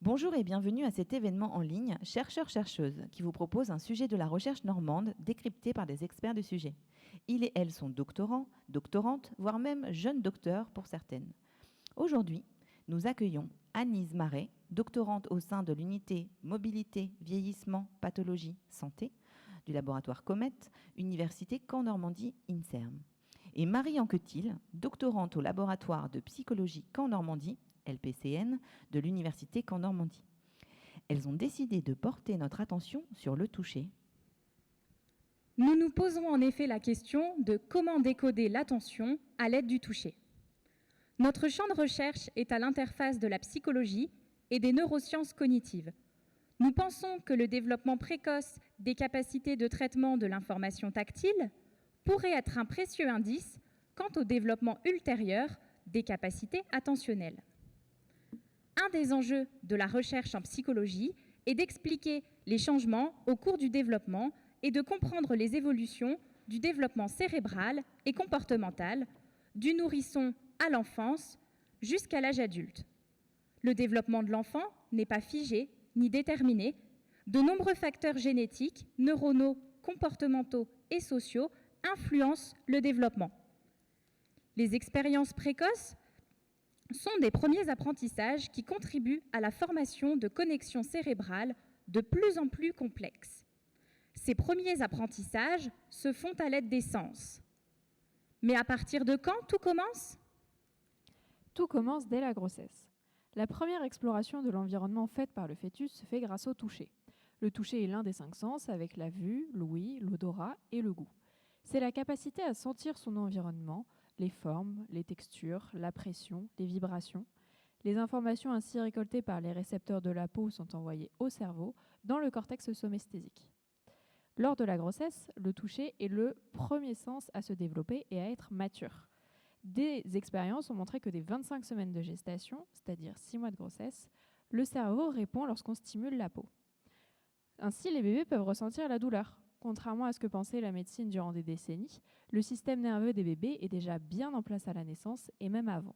Bonjour et bienvenue à cet événement en ligne Chercheurs-chercheuses qui vous propose un sujet de la recherche normande décrypté par des experts du sujet. Ils et elles sont doctorants, doctorantes, voire même jeunes docteurs pour certaines. Aujourd'hui, nous accueillons Anne-Lise Marais, doctorante au sein de l'unité Mobilité, Vieillissement, Pathologie, Santé du laboratoire Comet, Université Caen Normandie INSERM. Et Marie Anquetil, doctorante au laboratoire de psychologie Caen Normandie, LPCN, de l'Université Caen Normandie. Elles ont décidé de porter notre attention sur le toucher. Nous nous posons en effet la question de comment décoder l'attention à l'aide du toucher. Notre champ de recherche est à l'interface de la psychologie et des neurosciences cognitives. Nous pensons que le développement précoce des capacités de traitement de l'information tactile pourrait être un précieux indice quant au développement ultérieur des capacités attentionnelles. Un des enjeux de la recherche en psychologie est d'expliquer les changements au cours du développement et de comprendre les évolutions du développement cérébral et comportemental du nourrisson à l'enfance jusqu'à l'âge adulte. Le développement de l'enfant n'est pas figé ni déterminé. De nombreux facteurs génétiques, neuronaux, comportementaux et sociaux influencent le développement. Les expériences précoces sont des premiers apprentissages qui contribuent à la formation de connexions cérébrales de plus en plus complexes. Ces premiers apprentissages se font à l'aide des sens. Mais à partir de quand tout commence ? Tout commence dès la grossesse. La première exploration de l'environnement faite par le fœtus se fait grâce au toucher. Le toucher est l'un des 5 sens avec la vue, l'ouïe, l'odorat et le goût. C'est la capacité à sentir son environnement, les formes, les textures, la pression, les vibrations. Les informations ainsi récoltées par les récepteurs de la peau sont envoyées au cerveau dans le cortex somesthésique. Lors de la grossesse, le toucher est le premier sens à se développer et à être mature. Des expériences ont montré que dès 25 semaines de gestation, c'est-à-dire 6 mois de grossesse, le cerveau répond lorsqu'on stimule la peau. Ainsi, les bébés peuvent ressentir la douleur. Contrairement à ce que pensait la médecine durant des décennies, le système nerveux des bébés est déjà bien en place à la naissance et même avant.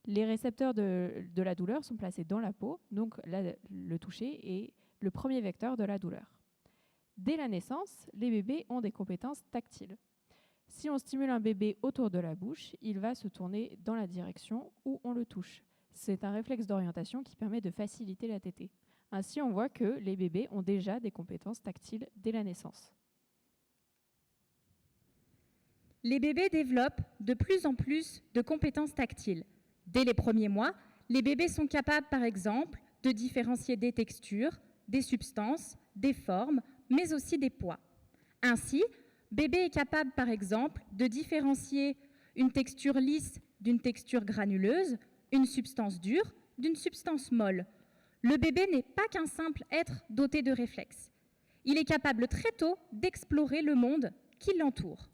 Les récepteurs de la douleur sont placés dans la peau, donc le toucher est le premier vecteur de la douleur. Dès la naissance, les bébés ont des compétences tactiles. Si on stimule un bébé autour de la bouche, il va se tourner dans la direction où on le touche. C'est un réflexe d'orientation qui permet de faciliter la tétée. Ainsi, on voit que les bébés ont déjà des compétences tactiles dès la naissance. Les bébés développent de plus en plus de compétences tactiles. Dès les premiers mois, les bébés sont capables, par exemple, de différencier des textures, des substances, des formes, mais aussi des poids. Ainsi, bébé est capable, par exemple, de différencier une texture lisse d'une texture granuleuse, une substance dure d'une substance molle. Le bébé n'est pas qu'un simple être doté de réflexes. Il est capable très tôt d'explorer le monde qui l'entoure.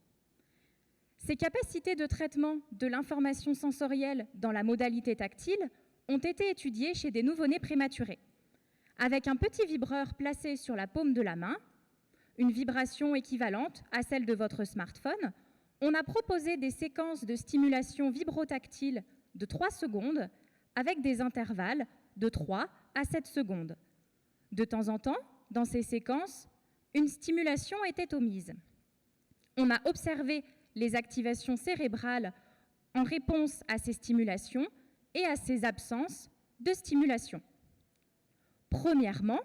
Ces capacités de traitement de l'information sensorielle dans la modalité tactile ont été étudiées chez des nouveau-nés prématurés. Avec un petit vibreur placé sur la paume de la main, une vibration équivalente à celle de votre smartphone, on a proposé des séquences de stimulation vibrotactile de 3 secondes avec des intervalles de 3 à 7 secondes. De temps en temps, dans ces séquences, une stimulation était omise. On a observé les activations cérébrales en réponse à ces stimulations et à ces absences de stimulation. Premièrement,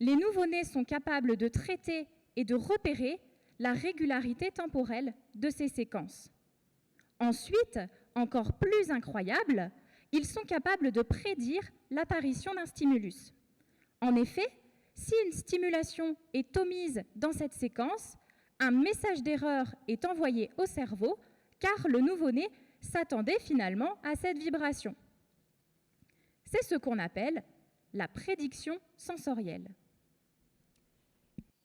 les nouveau-nés sont capables de traiter et de repérer la régularité temporelle de ces séquences. Ensuite, encore plus incroyable, ils sont capables de prédire l'apparition d'un stimulus. En effet, si une stimulation est omise dans cette séquence, un message d'erreur est envoyé au cerveau car le nouveau-né s'attendait finalement à cette vibration. C'est ce qu'on appelle la prédiction sensorielle.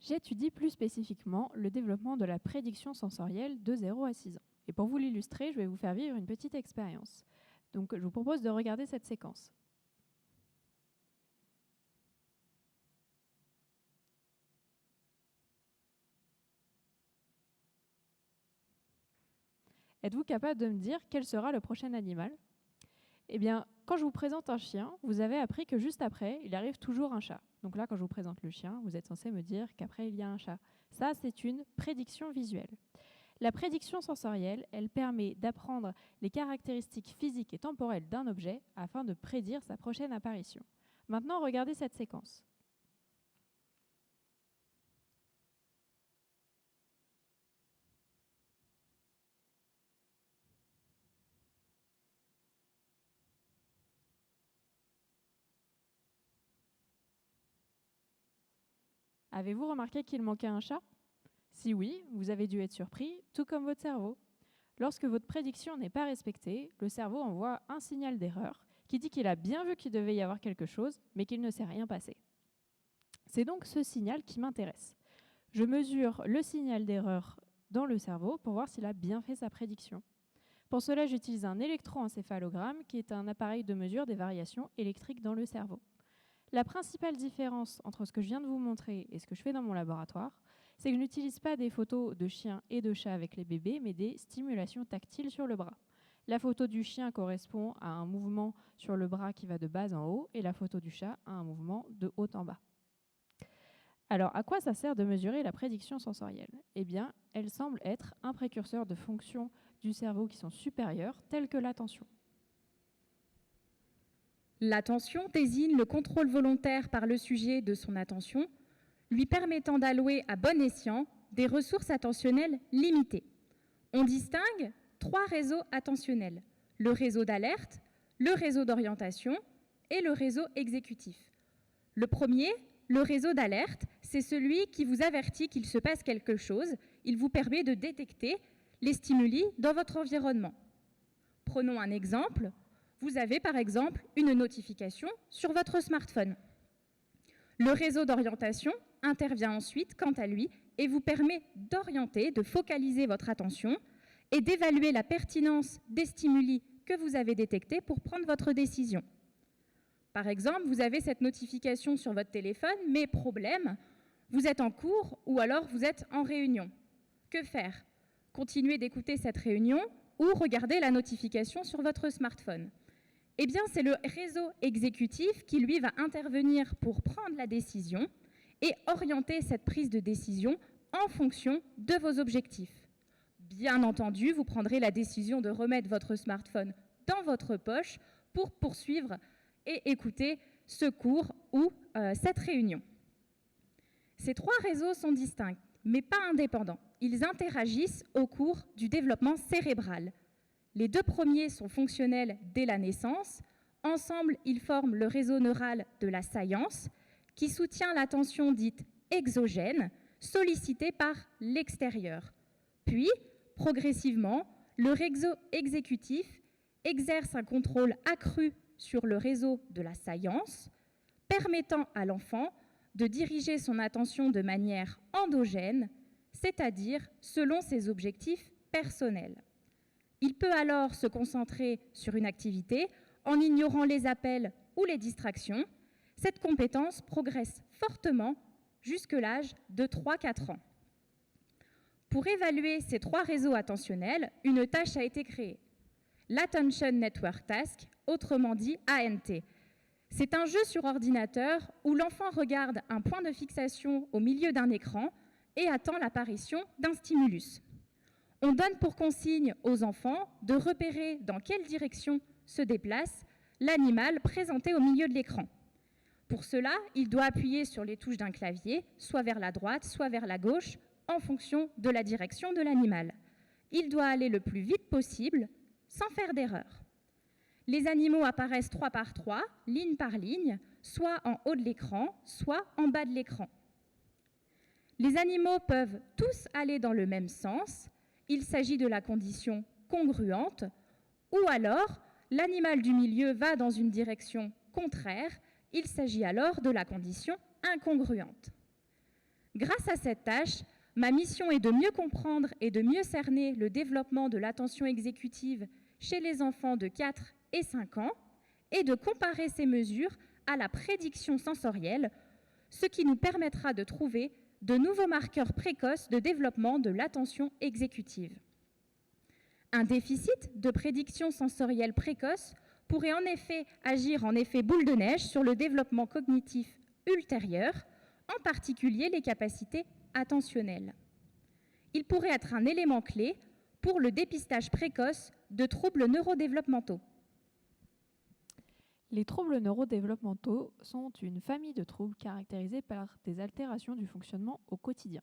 J'étudie plus spécifiquement le développement de la prédiction sensorielle de 0 à 6 ans. Et pour vous l'illustrer, je vais vous faire vivre une petite expérience. Donc, je vous propose de regarder cette séquence. Êtes-vous capable de me dire quel sera le prochain animal ? Eh bien, quand je vous présente un chien, vous avez appris que juste après, il arrive toujours un chat. Donc là, quand je vous présente le chien, vous êtes censé me dire qu'après, il y a un chat. Ça, c'est une prédiction visuelle. La prédiction sensorielle, elle permet d'apprendre les caractéristiques physiques et temporelles d'un objet afin de prédire sa prochaine apparition. Maintenant, regardez cette séquence. Avez-vous remarqué qu'il manquait un chat ? Si oui, vous avez dû être surpris, tout comme votre cerveau. Lorsque votre prédiction n'est pas respectée, le cerveau envoie un signal d'erreur qui dit qu'il a bien vu qu'il devait y avoir quelque chose, mais qu'il ne s'est rien passé. C'est donc ce signal qui m'intéresse. Je mesure le signal d'erreur dans le cerveau pour voir s'il a bien fait sa prédiction. Pour cela, j'utilise un électroencéphalogramme qui est un appareil de mesure des variations électriques dans le cerveau. La principale différence entre ce que je viens de vous montrer et ce que je fais dans mon laboratoire, c'est que je n'utilise pas des photos de chiens et de chats avec les bébés, mais des stimulations tactiles sur le bras. La photo du chien correspond à un mouvement sur le bras qui va de bas en haut, et la photo du chat à un mouvement de haut en bas. Alors, à quoi ça sert de mesurer la prédiction sensorielle ? Eh bien, elle semble être un précurseur de fonctions du cerveau qui sont supérieures, telles que l'attention. L'attention désigne le contrôle volontaire par le sujet de son attention, lui permettant d'allouer à bon escient des ressources attentionnelles limitées. On distingue 3 réseaux attentionnels, le réseau d'alerte, le réseau d'orientation et le réseau exécutif. Le premier, le réseau d'alerte, c'est celui qui vous avertit qu'il se passe quelque chose. Il vous permet de détecter les stimuli dans votre environnement. Prenons un exemple. Vous avez par exemple une notification sur votre smartphone. Le réseau d'orientation intervient ensuite, quant à lui, et vous permet d'orienter, de focaliser votre attention et d'évaluer la pertinence des stimuli que vous avez détectés pour prendre votre décision. Par exemple, vous avez cette notification sur votre téléphone, mais problème, vous êtes en cours ou alors vous êtes en réunion. Que faire ? Continuer d'écouter cette réunion ou regarder la notification sur votre smartphone ? Eh bien, c'est le réseau exécutif qui, lui, va intervenir pour prendre la décision et orienter cette prise de décision en fonction de vos objectifs. Bien entendu, vous prendrez la décision de remettre votre smartphone dans votre poche pour poursuivre et écouter ce cours ou cette réunion. Ces 3 réseaux sont distincts, mais pas indépendants. Ils interagissent au cours du développement cérébral. Les 2 premiers sont fonctionnels dès la naissance. Ensemble, ils forment le réseau neural de la science, qui soutient l'attention dite exogène, sollicitée par l'extérieur. Puis, progressivement, le réseau exécutif exerce un contrôle accru sur le réseau de la science, permettant à l'enfant de diriger son attention de manière endogène, c'est-à-dire selon ses objectifs personnels. Il peut alors se concentrer sur une activité en ignorant les appels ou les distractions. Cette compétence progresse fortement jusqu'à l'âge de 3-4 ans. Pour évaluer ces 3 réseaux attentionnels, une tâche a été créée. L'Attention Network Task, autrement dit ANT. C'est un jeu sur ordinateur où l'enfant regarde un point de fixation au milieu d'un écran et attend l'apparition d'un stimulus. On donne pour consigne aux enfants de repérer dans quelle direction se déplace l'animal présenté au milieu de l'écran. Pour cela, il doit appuyer sur les touches d'un clavier, soit vers la droite, soit vers la gauche, en fonction de la direction de l'animal. Il doit aller le plus vite possible, sans faire d'erreur. Les animaux apparaissent 3 par 3, ligne par ligne, soit en haut de l'écran, soit en bas de l'écran. Les animaux peuvent tous aller dans le même sens. Il s'agit de la condition congruente, ou alors l'animal du milieu va dans une direction contraire. Il s'agit alors de la condition incongruente. Grâce à cette tâche, ma mission est de mieux comprendre et de mieux cerner le développement de l'attention exécutive chez les enfants de 4 et 5 ans et de comparer ces mesures à la prédiction sensorielle, ce qui nous permettra de trouver de nouveaux marqueurs précoces de développement de l'attention exécutive. Un déficit de prédiction sensorielle précoce pourrait en effet agir en effet boule de neige sur le développement cognitif ultérieur, en particulier les capacités attentionnelles. Il pourrait être un élément clé pour le dépistage précoce de troubles neurodéveloppementaux. Les troubles neurodéveloppementaux sont une famille de troubles caractérisés par des altérations du fonctionnement au quotidien.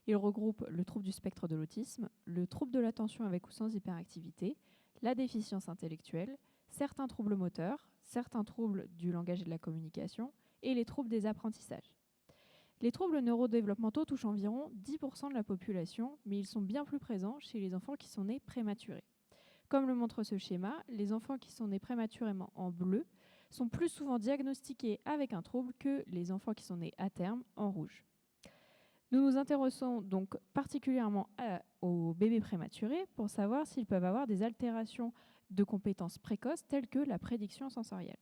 Ils regroupent le trouble du spectre de l'autisme, le trouble de l'attention avec ou sans hyperactivité, la déficience intellectuelle, certains troubles moteurs, certains troubles du langage et de la communication et les troubles des apprentissages. Les troubles neurodéveloppementaux touchent environ 10% de la population, mais ils sont bien plus présents chez les enfants qui sont nés prématurés. Comme le montre ce schéma, les enfants qui sont nés prématurément en bleu sont plus souvent diagnostiqués avec un trouble que les enfants qui sont nés à terme en rouge. Nous nous intéressons donc particulièrement aux bébés prématurés pour savoir s'ils peuvent avoir des altérations de compétences précoces telles que la prédiction sensorielle.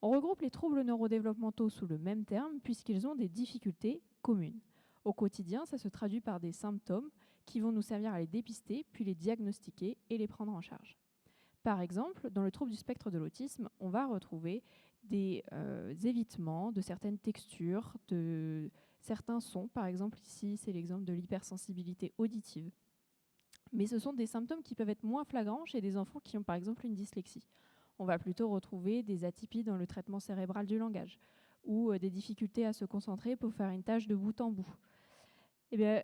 On regroupe les troubles neurodéveloppementaux sous le même terme puisqu'ils ont des difficultés communes. Au quotidien, ça se traduit par des symptômes qui vont nous servir à les dépister, puis les diagnostiquer et les prendre en charge. Par exemple, dans le trouble du spectre de l'autisme, on va retrouver des évitements de certaines textures, de certains sons. Par exemple, ici, c'est l'exemple de l'hypersensibilité auditive. Mais ce sont des symptômes qui peuvent être moins flagrants chez des enfants qui ont par exemple une dyslexie. On va plutôt retrouver des atypies dans le traitement cérébral du langage ou des difficultés à se concentrer pour faire une tâche de bout en bout. Eh bien,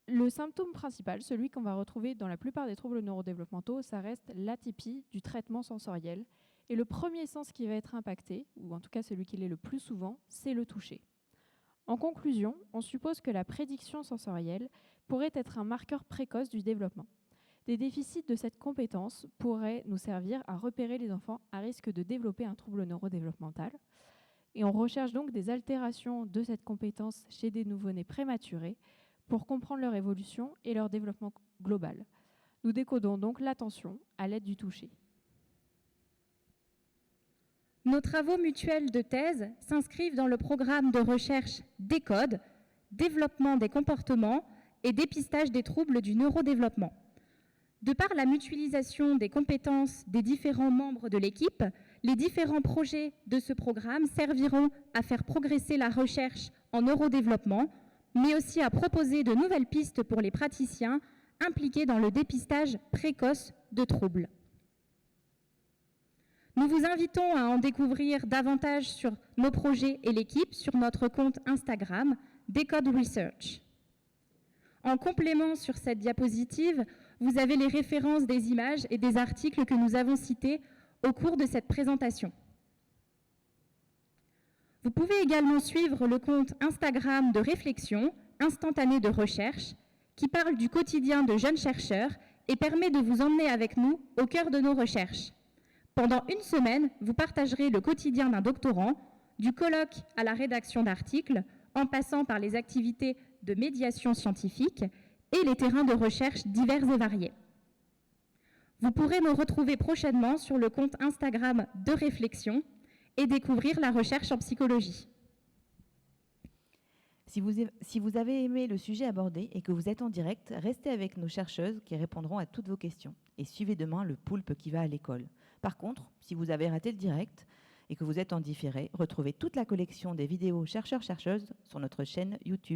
le symptôme principal, celui qu'on va retrouver dans la plupart des troubles neurodéveloppementaux, ça reste l'atypie du traitement sensoriel. Et le premier sens qui va être impacté, ou en tout cas celui qui l'est le plus souvent, c'est le toucher. En conclusion, on suppose que la prédiction sensorielle pourrait être un marqueur précoce du développement. Des déficits de cette compétence pourraient nous servir à repérer les enfants à risque de développer un trouble neurodéveloppemental. Et on recherche donc des altérations de cette compétence chez des nouveau-nés prématurés pour comprendre leur évolution et leur développement global. Nous décodons donc l'attention à l'aide du toucher. Nos travaux mutuels de thèse s'inscrivent dans le programme de recherche DÉCODE, développement des comportements et dépistage des troubles du neurodéveloppement. De par la mutualisation des compétences des différents membres de l'équipe, les différents projets de ce programme serviront à faire progresser la recherche en neurodéveloppement, mais aussi à proposer de nouvelles pistes pour les praticiens impliqués dans le dépistage précoce de troubles. Nous vous invitons à en découvrir davantage sur nos projets et l'équipe sur notre compte Instagram, Decode Research. En complément sur cette diapositive, vous avez les références des images et des articles que nous avons cités au cours de cette présentation. Vous pouvez également suivre le compte Instagram de réflexion, instantané de recherche, qui parle du quotidien de jeunes chercheurs et permet de vous emmener avec nous au cœur de nos recherches. Pendant une semaine, vous partagerez le quotidien d'un doctorant, du colloque à la rédaction d'articles, en passant par les activités de médiation scientifique et les terrains de recherche divers et variés. Vous pourrez me retrouver prochainement sur le compte Instagram de réflexion et découvrir la recherche en psychologie. Si vous avez aimé le sujet abordé et que vous êtes en direct, restez avec nos chercheuses qui répondront à toutes vos questions. Et suivez demain le poulpe qui va à l'école. Par contre, si vous avez raté le direct et que vous êtes en différé, retrouvez toute la collection des vidéos chercheurs-chercheuses sur notre chaîne YouTube.